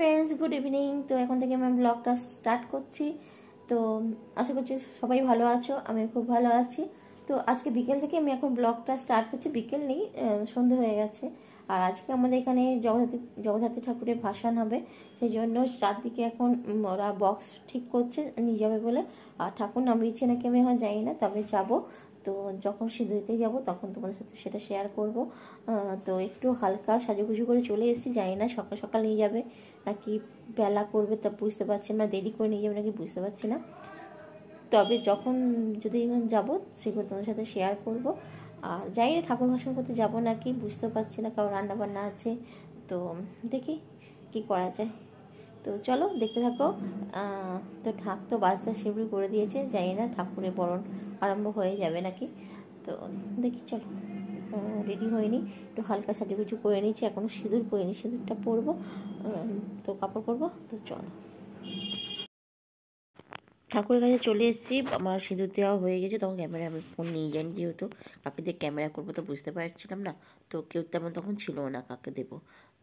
Friends, good evening. তো এখন থেকে আমি ব্লগটা স্টার্ট করছি। তো আশা করছি সবাই ভালো আছো, আমি খুব ভালো আছি। তো আজকে বিকেল থেকে আমি এখন ব্লগটা স্টার্ট করছি। বিকেল নেই, সন্ধে হয়ে গেছে। আর আজকে আমাদের এখানে জগদ্ধাত্রী ঠাকুরের ভাসান হবে, সেই জন্য চারদিকে এখন ওরা বক্স ঠিক করছে নিয়ে যাবে বলে। আর ঠাকুর নামিয়েছে নাকি আমি এখন জানি না, তবে যাব। তো যখন সিঁদুর দিতে যাবো তখন তোমাদের সাথে সেটা শেয়ার করব। তো একটু হালকা সাজুগুজু করে চলে এসেছি, জানি না সকাল সকাল নিয়ে যাবে নাকি বেলা করবে, তা বুঝতে পারছি না। দেরি করে নিয়ে যাবে নাকি বুঝতে পারছি না। তবে যখন যদি যাব সেগুলো তোমাদের সাথে শেয়ার করব। আর যাই না ঠাকুর ভাষণ করতে যাবো নাকি বুঝতে পারছি না, কারণ রান্না বান্না আছে। তো দেখি কি করা যায়। তো চলো দেখতে থাকো। তো ঢাক তো বাজতে শুরু করে দিয়েছে, জানি না ঠাকুরের বরণ আরম্ভ হয়ে যাবে নাকি। তো দেখি চলো। রেডি হয়নি, একটু হালকা সাজুগুজু করে নিয়েছি, এখনও সিঁদুর পরিনি, সিঁদুরটা পরবো। তো কাপড় পরবো। তো চলো, ঠাকুরের কাছে চলে এসেছি। আমার সিঁদুর দেওয়া হয়ে গেছে। তখন ক্যামেরা আমি ফোন নিয়ে যাইনি, যেহেতু কাকে দিয়ে ক্যামেরা করবো তো বুঝতে পারছিলাম না। তো কেউ তেমন তখন ছিল না কাকে দেবো,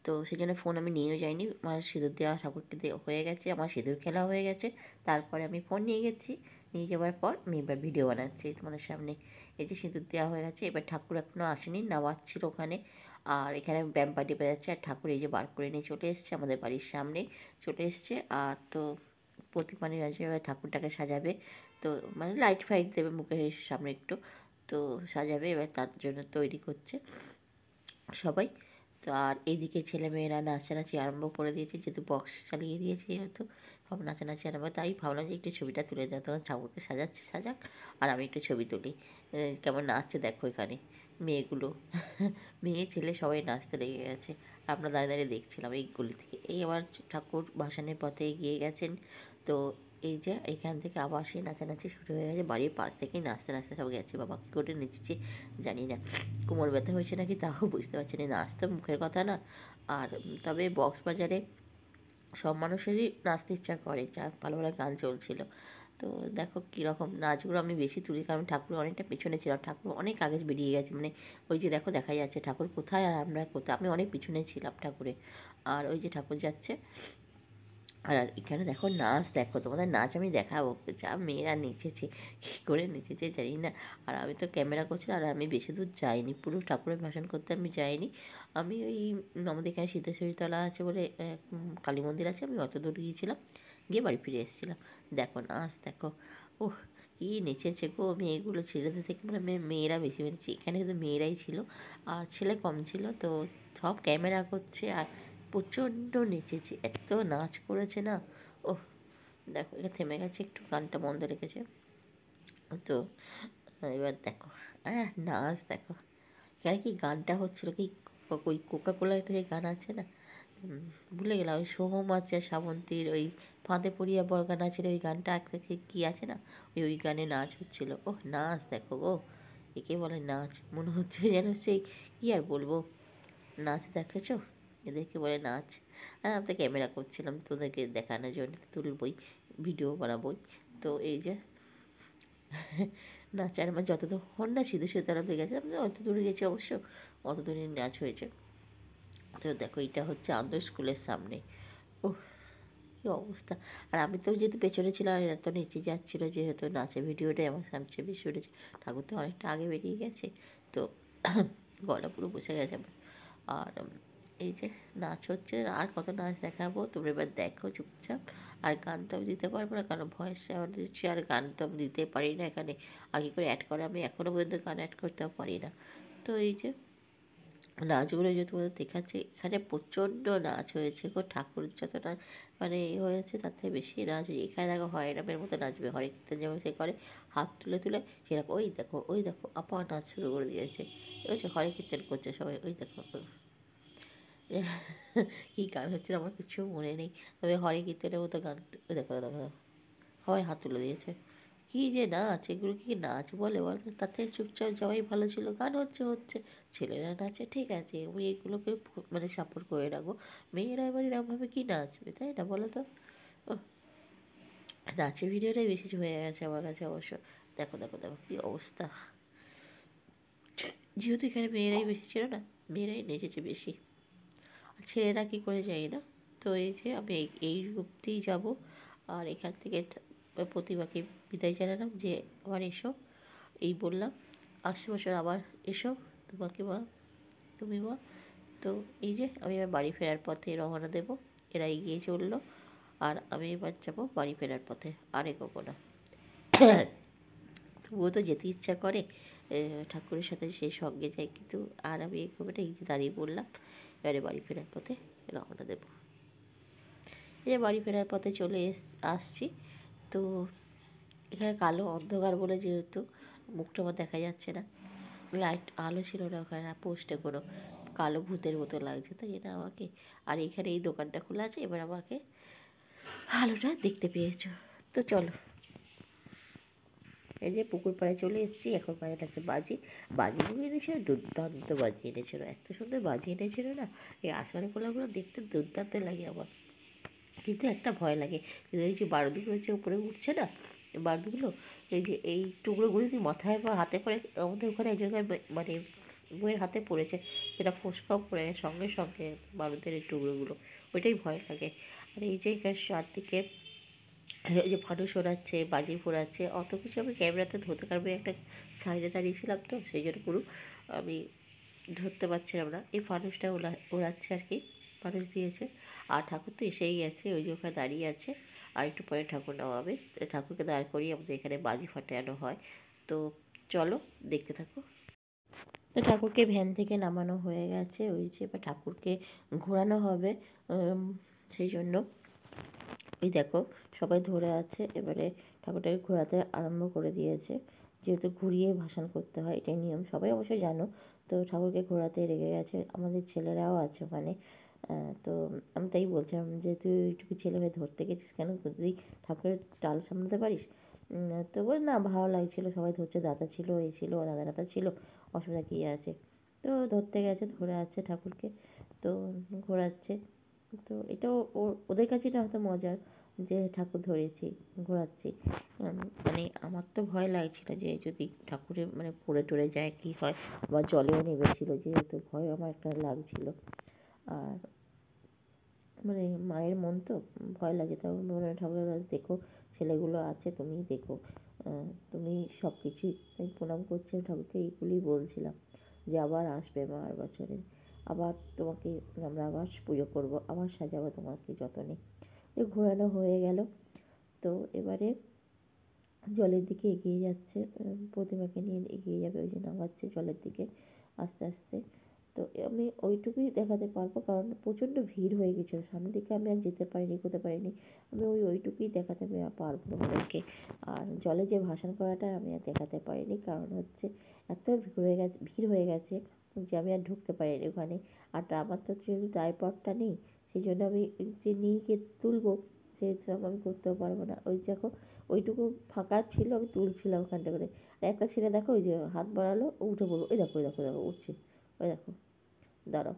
তো সেই জন্য ফোন আমি নিয়েও যাইনি। আমার সিঁদুর দেওয়া ঠাকুরকে হয়ে গেছে, আমার সিঁদুর খেলা হয়ে গেছে। তারপরে আমি ফোন নিয়ে গেছি, নিয়ে যাওয়ার পর আমি এবার ভিডিও বানাচ্ছি তোমাদের সামনে। এই যে সিঁদুর দেওয়া হয়ে গেছে, এবার ঠাকুর এখনও আসেনি, নামাচ্ছিল ওখানে। আর এখানে ব্যাম্প পার্টি বাজাচ্ছে, আর ঠাকুর এই যে বার করে নিয়ে চলে এসছে, আমাদের বাড়ির সামনে চলে এসছে। আর তো প্রতিমা নিয়ে আসবে, এবার ঠাকুরটাকে সাজাবে। তো মানে লাইট ফাইট দেবে মুখের সামনে একটু, তো সাজাবে। এবার তার জন্য তৈরি করছে সবাই। তো আর এইদিকে ছেলেমেয়েরা নাচানাচি আরম্ভ করে দিয়েছে, যেহেতু বক্স চালিয়ে দিয়েছে, যেহেতু সব নাচানাচি আরম্ভ। তাই ভাবলাম যে একটু ছবিটা তুলে দেওয়া, তখন ঠাকুরকে সাজাচ্ছে, সাজাক আর আমি একটু ছবি তুলি। কেমন নাচছে দেখো এখানে মেয়েগুলো। মেয়ে ছেলে সবাই নাচতে লেগে গেছে। আমরা দাঁড়িয়ে দাঁড়িয়ে দেখছিলাম এই গলি থেকে। এই আবার ঠাকুর ভাসানের পথে এগিয়ে গেছেন। তো এই যে এখান থেকে আবার সেই নাচানাচি শুরু হয়ে গেছে, বাড়ির পাশ থেকেই নাচতে নাচতে সব গেছে। বাবা কী করে নেচেছে জানি না, কোমর ব্যথা হয়েছে নাকি তাও বুঝতে পারছি না। নাচ তো মুখের কথা না। আর তবে বক্স বাজারে সব মানুষেরই নাচতে ইচ্ছা করে, যা ভালো ভালো গান চলছিল। তো দেখো কীরকম নাচগুলো আমি বেশি তুলি, কারণ ঠাকুর অনেকটা পেছনে ছিলাম, ঠাকুর অনেক আগে বেরিয়ে গেছে। মানে ওই যে দেখো দেখা যাচ্ছে ঠাকুর কোথায় আর আমরা কোথায়, আমি অনেক পিছনে ছিলাম ঠাকুরে। আর ওই যে ঠাকুর যাচ্ছে। আর এখানে দেখো নাচ, দেখো তোমাদের নাচ আমি দেখাবো, যা মেয়েরা নেচেছে, কী করে নেচেছে জানি না। আর আমি তো ক্যামেরা করছিলাম, আর আমি বেশি দূর যাইনি, পুরো ঠাকুরের ভাষণ করতে আমি যাইনি। আমি ওই আমাদের এখানে সিদ্ধেশ্বরীতলা আছে বলে কালী মন্দির আছে, আমি অত দূর গিয়েছিলাম, গিয়ে বাড়ি ফিরে এসেছিলাম। দেখো নাচ দেখো, ওহ কী নেচেছে গো মেয়েগুলো, ছেলেদের থেকে মানে মেয়েরা বেশি মেরেছে। এখানে কিন্তু মেয়েরাই ছিল, আর ছেলে কম ছিল। তো সব ক্যামেরা করছে, আর প্রচণ্ড নেচেছে, এত নাচ করেছে না। ওহ দেখো এটা থেমে গেছে, একটু গানটা বন্ধ রেখেছে। তো এবার দেখো নাচ দেখো। এখানে কি গানটা হচ্ছিলো কি, ওই কোকা কোলা একটা যে গান আছে না, ভুলে গেলাম, ওই সোহম আছে শ্রাবন্তীর ওই ফাঁদে পড়িয়া বর্গা নাচের ওই গানটা একটা কী আছে না, ওই গানে নাচ হচ্ছিলো। ওহ নাচ দেখো গো, একে বলে নাচ, মনে হচ্ছে যেন সেই কী আর বলবো, নাচ দেখেছো, এদেরকে বলে নাচ। আর আমি তো ক্যামেরা করছিলাম তোদেরকে দেখানোর জন্য, তুলবই, ভিডিও বানাবোই। তো এই যে নাচার আমার যতক্ষণ না সিদ্ধেশ্বরীতলা হয়ে গেছে, আমি অত দূরে গেছি অবশ্য, অত দূরে নাচ হয়েছে। তো দেখো এটা হচ্ছে আন্দর স্কুলের সামনে। ওহ কী অবস্থা। আর আমি তো যেহেতু পেছনে ছিলাম, আর এরা তো নিচে যাচ্ছিলো, যেহেতু নাচের ভিডিওটাই আমার সামনে বেশি উঠেছে। ঠাকুর তো অনেকটা আগে বেরিয়ে গেছে, তো গলা পুরো বসে গেছে আমার। আর এই যে নাচ হচ্ছে, আর কত নাচ দেখাবো, তোমরা এবার দেখো চুপচাপ। আর গান তো আমি দিতে পারবো না, কারণ ভয়েস আমার দিচ্ছি, আর গান তো আমি দিতে পারি না এখানে। আগে করে অ্যাড করে আমি এখনও পর্যন্ত গান অ্যাড করতেও পারি না। তো এই যে নাচগুলো যে তোমাদের দেখাচ্ছে, এখানে প্রচণ্ড নাচ হয়েছে গো। ঠাকুর যতটা মানে হয়েছে তার থেকে বেশি নাচ। এখানে দেখো হরেরামের মতো নাচবে, হরে কীর্তন যেমন সে করে হাত তুলে তুলে, সেরকম ওই দেখো ওই দেখো আবার নাচ শুরু করে দিয়েছে। হচ্ছে হরে কীর্তন করছে সবাই, ওই দেখো কী গান হচ্ছিল আমার কিছু মনে নেই, তবে হরে কীর্তনের মতো গান। দেখো দেখো সবাই হাত তুলে দিয়েছে। কী যে নাচ, এগুলো কি নাচ বলে বল? তার থেকে চুপচাপ যাওয়াই ভালো ছিল। গান হচ্ছে হচ্ছে, ছেলেরা নাচে ঠিক আছে, আমি এগুলোকে মানে সাপোর্ট করে রাখবো। মেয়েরা এবার এরকমভাবে কী নাচবে, তাই না বলো তো? ও নাচের ভিডিওটাই বেশি হয়ে গেছে আমার কাছে অবশ্য। দেখো দেখো দেখো কী অবস্থা। যেহেতু এখানে মেয়েরাই বেশি ছিল না, মেয়েরাই নেচেছে বেশি, আর ছেলেরা কী করে জানি না। তো এই যে আমি এই অবধিই যাব, আর এখান থেকে প্রতিমাকে বিদায় জানালাম যে আবার এসো, এই বললাম, আসছে বছর আবার এসো তোমাকে মা, তুমি মা। তো এই যে আমি এবার বাড়ি ফেরার পথে রওনা দেবো, এরা এগিয়ে চললো, আর আমি এবার যাবো বাড়ি ফেরার পথে, আর এগোবো না। তবুও তো যেতে ইচ্ছা করে ঠাকুরের সাথে, সেই সঙ্গে যাই, কিন্তু আর আমি এগোবো না, এই যে দাঁড়িয়ে পড়লাম, এবারে বাড়ি ফেরার পথে রওনা দেবো। এই যে বাড়ি ফেরার পথে চলে আসছি। তো এখানে কালো অন্ধকার বলে যেহেতু মুখটা আমার দেখা যাচ্ছে না, লাইট আলো ছিল না ওখানে, পোস্টে কোনো কালো ভূতের মতো লাগছে, তাই এটা আমাকে। আর এখানে এই দোকানটা খোলা আছে, এবার আমাকে আলোটা দেখতে পেয়েছো। তো চলো, এই যে পুকুর পাড়ে চলে এসেছি, এখন বাজে লাগছে বাজিগুলো এনেছিল, দুর্দান্ত বাজি এনেছিল, এত সুন্দর বাজি এনেছিল না, এই আসমানি কলাগুলো দেখতে দুর্দান্ত লাগে আমার। কিন্তু একটা ভয় লাগে, এই যে বারুদগুলো যে উপরে উঠছে না, বারুদগুলো এই যে এই টুকরোগুলো যদি মাথায় বা হাতে পড়ে, আমাদের ওখানে একজনের মানে বইয়ের হাতে পড়েছে, সেটা ফোসকাও পড়ে সঙ্গে সঙ্গে বারুদের এই টুকরোগুলো, ওইটাই ভয় লাগে। আর এই যে এখানে চারদিকে ওই যে ফানুস ওড়াচ্ছে, বাজি ফোড়াচ্ছে, অত কিছু আমি ক্যামেরাতে ধরতে পারবো, একটা সাইডে দাঁড়িয়েছিলাম তো সেই জন্য পুরো আমি ধরতে পারছিলাম না। এই ফানুসটা ওড়াচ্ছে আর কি, ফানুস দিয়েছে। আর ঠাকুর তো এসেই গেছে, ওই যে ওখানে দাঁড়িয়ে আছে, আর একটু পরে ঠাকুর নামাবে। ঠাকুরকে দাঁড় করিয়ে আমাদের এখানে বাজি ফাটানো হয়। তো চলো দেখতে থাকো। তো ঠাকুরকে ভ্যান থেকে নামানো হয়ে গেছে, ওই যে এবার ঠাকুরকে ঘোরানো হবে, সেই জন্য এই দেখো সবাই ধরে আছে, এবারে ঠাকুরটাকে ঘোরাতে আরম্ভ করে দিয়েছে, যেহেতু ঘুরিয়ে ভাসান করতে হয়, এটাই নিয়ম, সবাই অবশ্যই জানো। তো ঠাকুরকে ঘোরাতে লেগে গেছে, আমাদের ছেলেরাও আছে ওখানে। তো আমি তাই বলছিলাম যে তুই এইটুকু ছেলে হয়ে ধরতে গেছিস কেন, তুই ঠাকুরের টাল সামলাতে পারিস। তো বল না, ভালো লাগছিলো, সবাই ধরছে, দাদা ছিল, এই ছিল, দাদা ছিল, অসুবিধা কী আছে। তো ধরতে গেছে, ধরে আছে ঠাকুরকে, তো ঘোরাচ্ছে। তো এটাও ওদের কাছে এটা হয়তো মজার, যে ঠাকুর ধরেছি, ঘোরাচ্ছি। মানে আমার তো ভয় লাগছিলো যে যদি ঠাকুরের মানে পড়ে টরে যায় কী হয়, বা জলেও নেমেছিলো, যেহেতু ভয় আমার একটা লাগছিলো। আর মানে মায়ের মন তো ভয় লাগে, তাও মনে ঠাকুর দেখো ছেলেগুলো আছে, তুমি দেখো, তুমি সব কিছুই, আমি প্রণাম করছি ঠাকুরকে, এইগুলোই বলছিলাম যে আবার আসবে মা, আর বছরে আবার তোমাকে আমরা আবার পুজো করবো, আবার সাজাবো তোমাকে যতনে। ঘোরানো হয়ে গেল। তো এবারে জলের দিকে এগিয়ে যাচ্ছে, প্রতিমাকে নিয়ে এগিয়ে যাবে, ওই যে নামাচ্ছে জলের দিকে আস্তে আস্তে। তো আমি ওইটুকুই দেখাতে পারবো, কারণ প্রচণ্ড ভিড় হয়ে গেছিলো, সামনের দিকে আমি আর যেতে পারিনি, এগোতে পারিনি। আমি ওইটুকুই দেখাতে পারবো তোমাদেরকে। আর জলে যে ভাসান করাটা আমি আর দেখাতে পারিনি, কারণ হচ্ছে এত ভিড় হয়ে গেছে যে আমি আর ঢুকতে পারিনি ওখানে। আর আমার তো যেহেতু ট্রাইপডটা নেই, সেই জন্য আমি যে নিয়ে গিয়ে তুলবো সেসব আমি করতেও পারবো না। ওই দেখো ওইটুকু ফাঁকা ছিল, আমি তুলছিলাম ওখানটা করে। আর একটা ছেলে দেখো ওই যে হাত বাড়ালো, ও উঠে পড়বো, ওই দেখো ওই দেখো দেখো উঠছে, ওই দেখো, দাঁড়াও,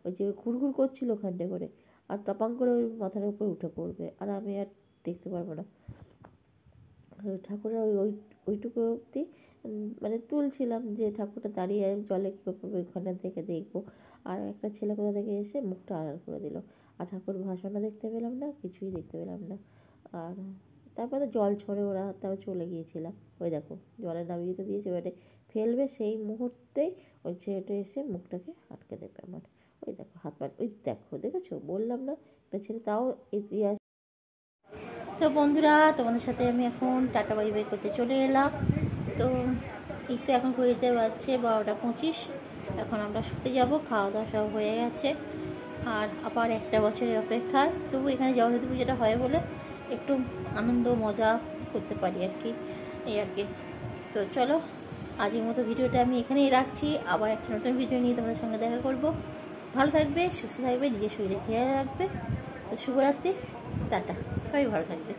ওই যে ঘুরঘুর করছিল ওখানটা করে, আর টপাং করে ওই মাথার উপর উঠে পড়বে, আর আমি আর দেখতে পারবো না। ঠাকুরের ওইটুকু অবধি মানে তুলছিলাম, যে ঠাকুরটা দাঁড়িয়ে জলে কী করবে ওইখানে থেকে দেখবো। আর একটা ছেলে কোথা থেকে এসে মুখটা আড়াল করে দিল, আর ঠাকুর ভাসানও দেখতে পেলাম না, কিছুই দেখতে পেলাম না। আর তারপরে জল ছড়ে, ওরা তাও চলে গিয়েছিলাম। ওই দেখো জলে নামিয়ে তো দিয়েছে, এবারে ফেলবে, সেই মুহূর্তেই ওই ছেলেটা এসে মুখটাকে আটকে দেবে আমার। ওই দেখো হাত পা, ওই দেখো, দেখেছো, বললাম না একটা ছেলে, তাও ইতিহাস। তো বন্ধুরা, তোমাদের সাথে আমি এখন টাটা বাই বাই করতে চলে এলাম। তো এই তো এখন ঘুরিতে পারছে 12:25, এখন আমরা শুতে যাব, খাওয়া দাওয়া সব হয়ে গেছে, আর আবার একটা বছরের অপেক্ষা। তবু এখানে জগদ্ধাত্রী পুজোটা হয় বলে একটু আনন্দ মজা করতে পারি আর কি, এই আর কি। তো চলো, আজকের মতো ভিডিওটা আমি এখানেই রাখছি, আবার একটা নতুন ভিডিও নিয়ে তোমাদের সঙ্গে দেখা করব। ভালো থাকবে, সুস্থ থাকবে, নিজের শরীরে খেয়াল রাখবে। তো শুভরাত্রি, টাটা, সবাই ভালো থাকবে।